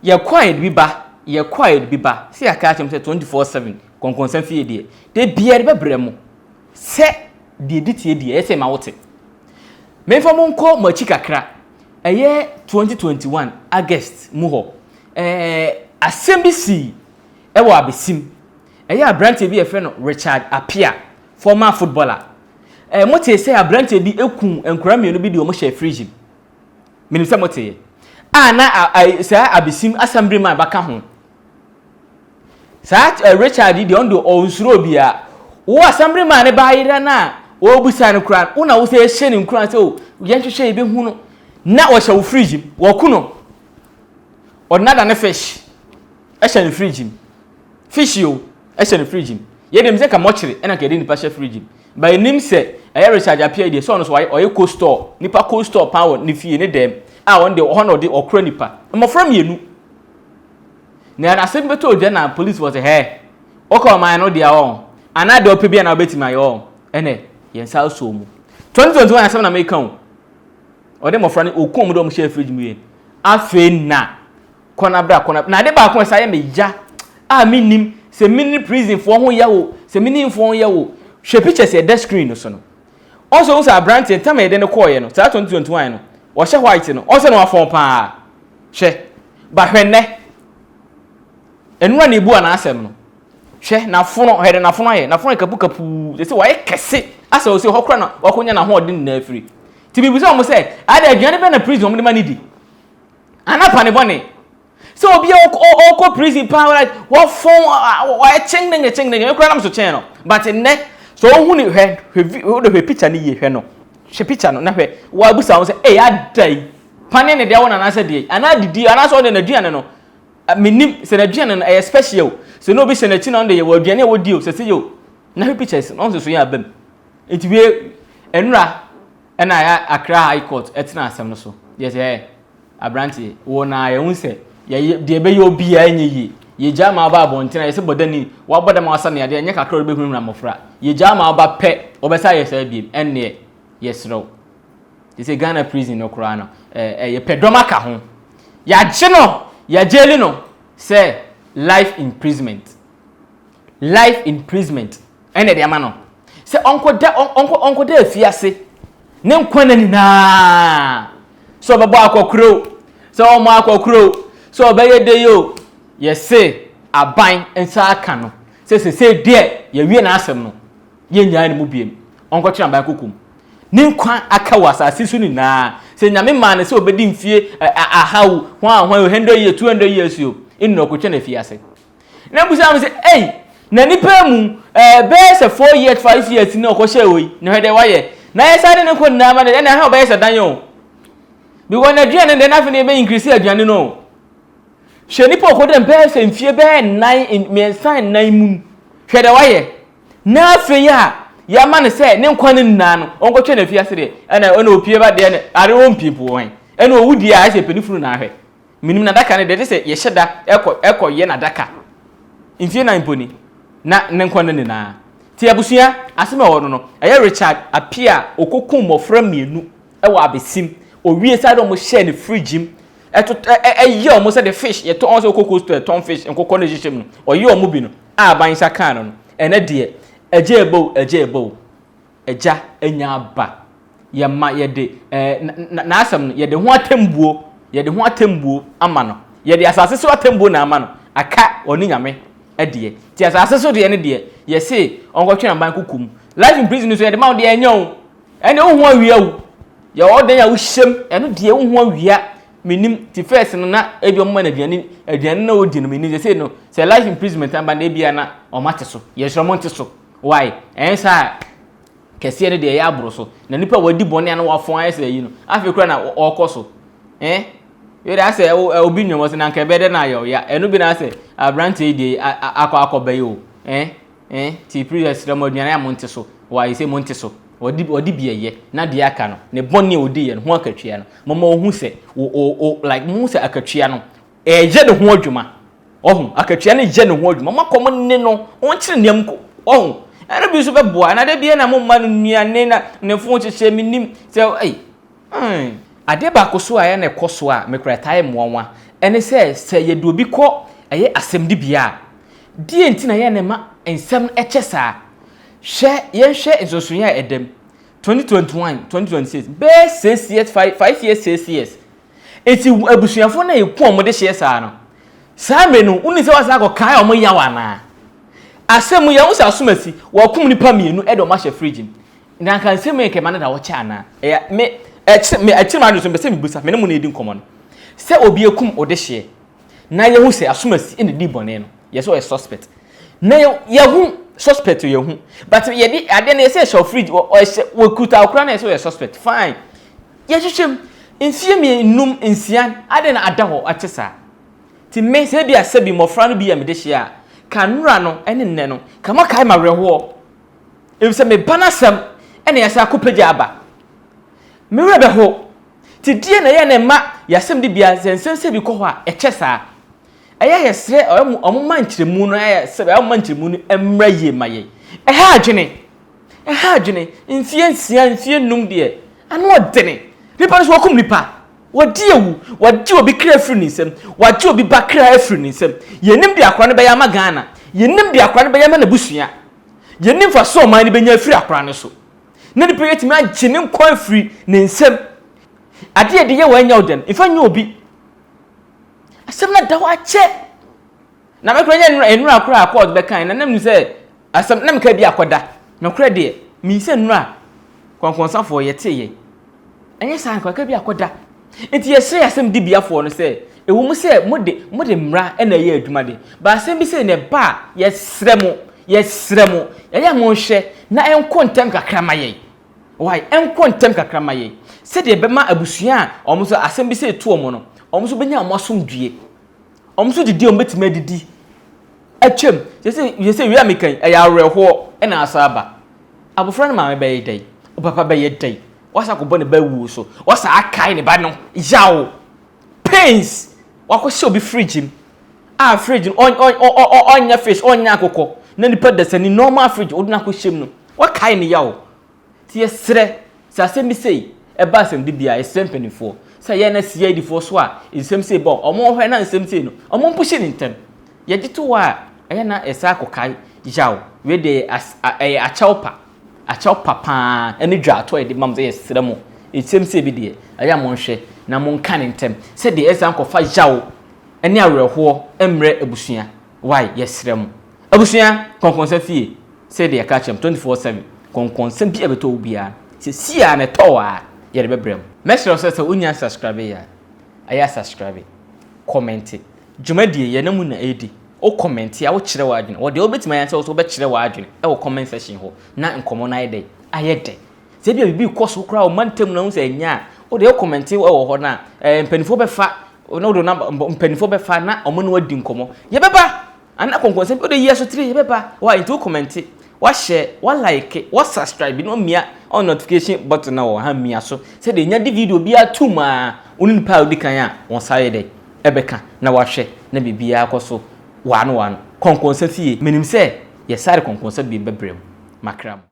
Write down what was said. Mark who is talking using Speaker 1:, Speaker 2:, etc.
Speaker 1: ye quiet bi ba see ya catch him say 24/7 konkonsan fie de de bia de bebremo se de editie de ese ma wote me fa mo nko MICHY kakra eye 2021 August mu ho asembisi ewo Abesim eye abrante bi e fe no Richard Apia former footballer mote say abrante bi ekun enkura mienu bi de o mo share fridge minim se mote na say Abesim assemblyman baka ho sa Richard di ondo onsuro bia wo assemblyman ne ba yira na wo busa ne kura una wo say hye ne kura say o yenhwehwe e be hu no na wo hye wo fridge wo ku no odnada ne fish e hye ne fridge fish yo e hye ne fridge ye dem say ka mochire e na ka de nipa hye fridge by nim say Richard Apia dey so no so oye cold store nipa cold store power ne fie ne dem on the honor de okra nipa mo from yenu na na sem beto je na police was here okọ man no dia on ana de opebia na obeti my on ene yensa so mu 2021 asem na me kan o de mo fra ne okom do mo share fridge mu yen afe na kona na de ba kon sa ye me ja minim se mini prison for ho yawo se mini fo yawo hwe pictures e desk screen no so no also us abrant time e de ne call ye no sa 2021 no o hye white no o se no afon pa hwe ba hwenne enura na ebu ana asem no hwe na fono hede na fono ye na fono kapu se wa ye kese asa o se hokra na wakonya na ho odin na afiri ti bibu se o mo se ada aduane be na prison mo de manidi ana pa ne bone so obi o prison pa like what phone wa chengdeng e kra na so chen no but ne so hu ni hwe picture ni ye hwe no hwe picture no na hwe wa busa wo se adai pane ne de wona na se de ana didi ana so de na duane no minim se na duane no special so no bi se na chi no de ye wa duane wo di o se yo na hwe pictures no so ya bam entiwe enura na ya Accra High Court etina asem no so yes abranti wo na ye hu se ye de be yo bia enye ye jama ba abontina ye se bodani wa boda ma wasa ne ade enye kakra obe hunu na mofra ye jama ba pe obesa ye se biem enne yes no they say Ghana prison no kura no ye pedoma ka ho ya je no ya jeli no say life imprisonment ene de ama no say onko da afiase ne nkwana ni na so babo akokro so omo akokro so obeye de yo yese aban ensa aka no se de ye wie na asem no ye nyaa ne mu biem onko kira aban kokum ni nkwa aka wasase su ni na se nyame ma ne se obedi mfie ahawu hwan 100 years 200 years yo ino ko twene fiase na busa am se na nipa mu be se 4 years 5 years ni okọ hye oyi na hede waye na yesa de ne ko na ma na ha obeye se dan yo bi wona duane de na fe ne be increase aduane no shenipo okode mpe se mfie be 9 in me sign 9 mu hwede waye na fe ya ma ne se ne nkwane nna no onko twe na fiase de na ona opie ba de ne are won pipo wan ena owudi a se penifuru na ahwe minim na daka ne de se ye hyeda eko ye na daka mfie na imponi na ne nkwane ne na ti abusua aseme wo no eye Richard Apia okokum mofra mienu ewo Abesim owie side o mo share ne fridge ye o mo se the fish ye to on se okoko store ton fish enkoko na jishem no o ye o mo bi no a ban sa kan no ene de eje ebo eja enya ba ye ma ye de na asem no ye de ho atembuo ama no ye de asase so atembuo na ama no aka oni nyame de ti asase so de ne de ye se onko twena ban kukum life in prison so ye de ma de enyo ene wo ho awia wu ye wo de ya wo hyem ene de wo ho awia minim ti first no na ebi o ma na aduane na odi no minim se no se life imprisonment amba na ebia na o mate so ye hro monte so why ensa kese ne de ya abro so na nipa wadi bone na wafon ayese yi no afi kura na okoso you dey say OBINIM was na nke bede na yo ya enu bi na say abrante dey akọ bayo ti previous ramo aduane ya monte so why say monte so odi bieye na de aka no ne bone odi ye no ho akatwia no mama ohu se like mu se akatwia no je de ho adwuma akatwia ne je ne ho adwuma makom ne no on kire nem ko ana bi so beboa na de bie na momma no nuane na ne fo chiche minim se ade ba ko so aya na ekoso a mekra time wonwa ene se ye do bi ko eye asem di bia die ntina ye ne ma ensem eche saa hwe ye hwe ensosunya edem 2021 2026 be 6 years 5 years 6 years eti abusuafo na yeku omo de hye saa no saa me no uni se wasa ko kai omo yawa na asem ya wo sa asomasi wo kum nipa mienu e do ma hye fridge na kan se me ke manada wo cha na me echi ma do so be se me busa me ne mo na edi nkomo no se obi ekum Odehyieba na ye hu se asomasi ene di bone no ye so a suspect na ye hu suspect ye hu but ye di ade na ye say show fridge we kuta okra na ye so a suspect fine ye hwehwem enfie me num ensian ade na ada ho achesa ti me se bia se bi mofra no bi ya me de hye a kanura no ene nne no kama kai ma reho e se me banasem ene ya sa kopagia aba me rebe ho ti die na ye ne ma yasem de bia sensense bi ko ho a echesa aya yesre omo manchiremu no aya se omo manchiremu no emra ye maye ha adwene enfie nsia enfie num de anu odene nipa so wakum nipa wadi ewu wadi obi kra afri nisem wadi obi ba kra afri nisem yenim de akra no be ya ma Ghana yenim de akra no be ya ma na busua yenim fa so man ni be nya afri akra no so na nipa yetimi agene nkwa afri ne nsem ade de ye wanya odem ifa nya obi asem na da wa che na me kra nya enura akra accord be kan na nam se asem na me ka bi akoda na kra de mi se enura kwankwansafo yete ye enye san kwa ka bi akoda enti ye se asem di biafo no se ewu mu se mode mra na ye adwuma de ba asem bi se ne ba ye sremo ya mo hwe na enko ntem kakra maye why enko ntem kakra maye se de be ma abusua omo so asem bi se tu omo no omo so benya mo asomdue omo so didi omo betima didi atwem ye se wi amekan ya awerho na asaba abofra na maame be ye dai papa be ye dai wasa ko bone ba wu so wasa akai ne ba no yawo pains wakohye obi fridge fridge onya fish onya akoko na nipa dasani normal fridge oduna ko hyem no wakai ne yawo ti yesre sa asem bi sei e ba asem di bia esem penifo sa ye na sia di fo so a esem sei bo omo hwe na esem sei no omo mpuhye ne ntem ye gito wa ye na esa akokai yawo we de achawpa pa ene dwato e de mam ze yesre mo esem sei bi de aya mo hwe na mo nka ne ntem se de esa ankofa yawo ene awerho emre abusua why yesre mo abusua konkonsa fie say de ka chem 24/7 konkonsa bi abeto obia se sia na towa ye de bebrem mesro se unya subscribe ya aya subscribe comment jumadie ye namu na edi o comment ya wo kire wa adwene wo de obetima yan se wo be kire wa adwene e wo comment section ho na nkomo na ide ayede se bia bibi koso kra o mantem na hu se nya o de comment wo ho na mpanifo be fa no do na mpanifo be fa na omo na wadi nkomo ye beba ana konkonse o de yeso 3 ye beba wa into comment wa share wa like wa subscribe no mia on notification button na wo ha mia so se de nya di video bia tuma oni pa odi kan a won saye de ebeka na wa hwe na bibia akoso wano konkonse fie menim se ye sare konkonse bi bebrem makram